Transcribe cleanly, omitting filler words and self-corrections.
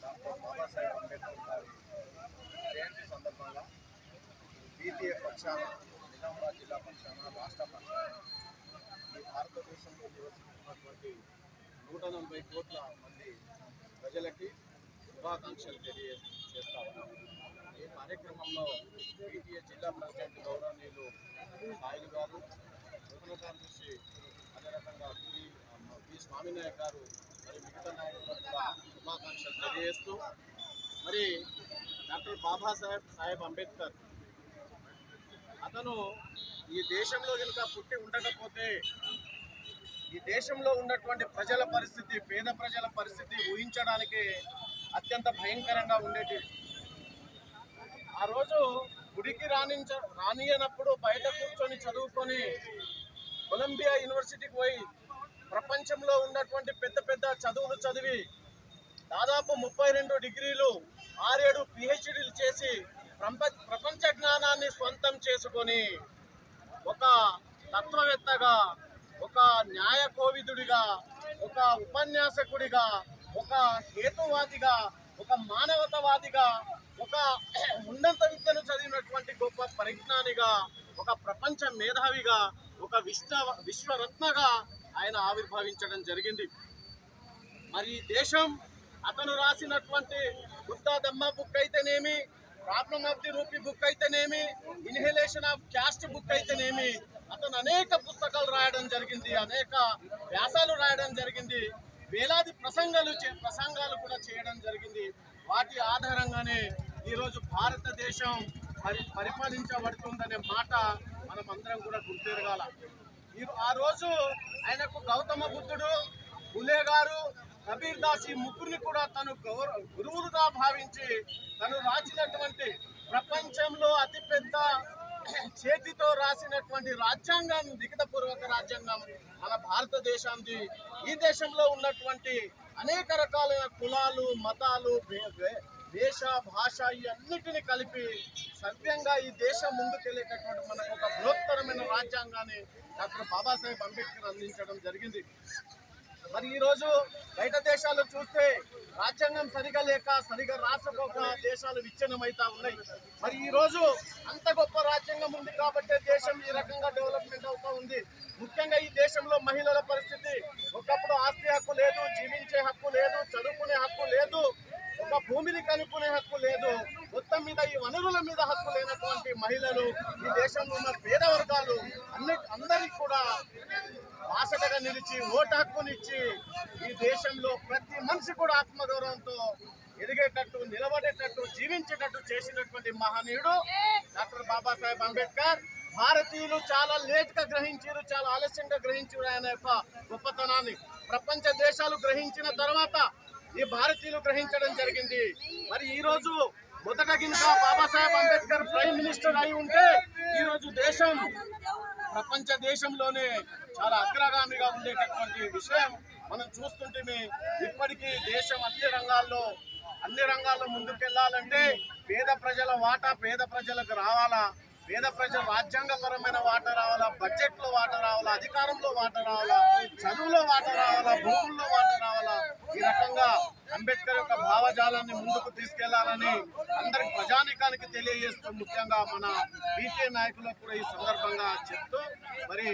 Doctor Babasaheb Ambedkar గారి జయంతి సందర్భంగా BTA పక్షాన, నిజామాబాద్ జిల్లా పక్షాన, రాష్ట్ర పక్షాన ఈ భారతదేశంలో నివసిస్తున్నటువంటి 140 కోట్ల మంది ప్రజలకి శుభాకాంక్షలు తెలియజేస్తా ఉన్నాం. ఈ కార్యక్రమంలో బీటీఏ జిల్లా ప్రెసిడెంట్ గౌరవనీయులు సాయిలు గారు, ప్రధాన కార్యదర్శి అదే రకంగా బి స్వామినాయక్ గారు, మరి మిగతా నాయకులకు కూడా శుభాకాంక్షలు తెలియజేస్తూ, మరి డాక్టర్ బాబాసాహెబ్ అంబేద్కర్ అతను ఈ దేశంలో కనుక పుట్టి ఉండకపోతే ఈ దేశంలో ఉన్నటువంటి ప్రజల పరిస్థితి, పేద ప్రజల పరిస్థితి ఊహించడానికి అత్యంత భయంకరంగా ఉండేది. ఆ రోజు గుడికి రానియనప్పుడు బయట కూర్చొని చదువుకొని కొలంబియా యూనివర్సిటీకి పోయి ప్రపంచంలో ఉన్నటువంటి పెద్ద పెద్ద చదువులు చదివి దాదాపు 32 డిగ్రీలు 6-7 పిహెచ్డీలు చేసి ప్రపంచ జ్ఞానాన్ని స్వంతం చేసుకొని ఒక తత్వవేత్తగా, ఒక న్యాయ కోవిదుడిగా, ఒక ఉపన్యాసకుడిగా, ఒక హేతువాదిగా, ఒక మానవతావాదిగా, ఒక ఉన్నత విద్యను చదివినటువంటి గొప్ప పరిజ్ఞానిగా, ఒక ప్రపంచ మేధావిగా, ఒక విశ్వరత్నగా ఆయన ఆవిర్భవించడం జరిగింది. మరి ఈ దేశం అతను రాసినటువంటి బుద్ధ ధమ్మ బుక్ అయితేనేమి, problem of the rupee book అయితేనేమి, ఇన్హలేషన్ ఆఫ్ క్యాస్ట్ బుక్ అయితేనేమి, అతను అనేక పుస్తకాలు రాయడం జరిగింది, అనేక వ్యాసాలు రాయడం జరిగింది, వేలాది ప్రసంగాలు కూడా చేయడం జరిగింది. వాటి ఆధారంగానే ఈరోజు భారతదేశం పరిపాలించబడుతుందనే మాట మనం అందరం కూడా గుర్తెరగాల. ఆ రోజు ఆయనకు గౌతమ బుద్ధుడు, ఫులే గారు, కబీర్ దాస్ ఈ ముగ్గురిని కూడా తను గురువులుగా భావించి తను రాసినటువంటి ప్రపంచంలో అతిపెద్ద చేతితో రాసినటువంటి రాజ్యాంగం, లిఖితపూర్వక రాజ్యాంగం మన భారతదేశానికి. ఈ దేశంలో ఉన్నటువంటి అనేక రకాలైన కులాలు, మతాలు, దేశ, భాష ఇవన్నిటిని కలిపి సవ్యంగా ఈ దేశం ముందుకెళ్ళేటటువంటి మనకు ఒక బృహత్తరమైన రాజ్యాంగాన్ని డాక్టర్ బాబాసాహెబ్ అంబేద్కర్ అందించడం జరిగింది. మరి ఈరోజు బయట దేశాలు చూస్తే రాజ్యాంగం సరిగా రాసుకోక దేశాలు విచ్ఛిన్నమైతా ఉన్నాయి. మరి ఈరోజు అంత గొప్ప రాజ్యాంగం ఉంది కాబట్టి దేశం ఈ రకంగా డెవలప్మెంట్ అవుతూ ఉంది. ముఖ్యంగా ఈ దేశంలో మహిళల పరిస్థితి, ఒకప్పుడు ఆస్తి హక్కు లేదు, జీవించే హక్కు లేదు, చదువుకునే హక్కు లేదు, ఒక భూమిని కనుక్కునే హక్కు లేదు, మొత్తం మీద ఈ వనరుల మీద హక్కు లేనటువంటి మహిళలు, ఈ దేశంలో ఉన్న పేద వర్గాలు అందరికీ కూడా బాసటగా నిలిచి ఓటు హక్కునిచ్చి ఈ దేశంలో ప్రతి మనిషి కూడా ఆత్మగౌరవంతో ఎదిగేటట్టు, నిలబడేటట్టు, జీవించేటట్టు చేసినటువంటి మహనీయుడు డాక్టర్ బాబాసాహెబ్ అంబేద్కర్. భారతీయులు చాలా లేట్గా గ్రహించారు, చాలా ఆలస్యంగా గ్రహించారు ఆయన యొక్క గొప్పతనాన్ని. ప్రపంచ దేశాలు గ్రహించిన తర్వాత ఈ భారతీయులు గ్రహించడం జరిగింది. మరి ఈ రోజు మొదట కింద బాబాసాహెబ్ అంబేద్కర్ ప్రైమ్ మినిస్టర్ అయి ఉంటే ఈరోజు దేశం ప్రపంచ దేశంలోనే చాలా అగ్రగామిగా ఉండేటటువంటి విషయం మనం చూస్తుంటే, ఇప్పటికీ దేశం అన్ని రంగాల్లో ముందుకెళ్లాలంటే పేద ప్రజల వాటా పేద ప్రజలకు రావాలా, పేద ప్రజల రాజ్యాంగపరమైన వాటా రావాలా, బడ్జెట్లో వాటా రావాలా, అధికారంలో వాటా రావాలా, చదువులో వాటా రావాలా, భూముల్లో వాటా రావాలా. ఈ రకంగా అంబేద్కర్ యొక్క భావజాలాన్ని ముందుకు తీసుకెళ్లాలని అందరికి ప్రజానీకానికి తెలియజేస్తూ, ముఖ్యంగా మన బీటీ నాయకులకు కూడా ఈ సందర్భంగా చెప్తూ మరి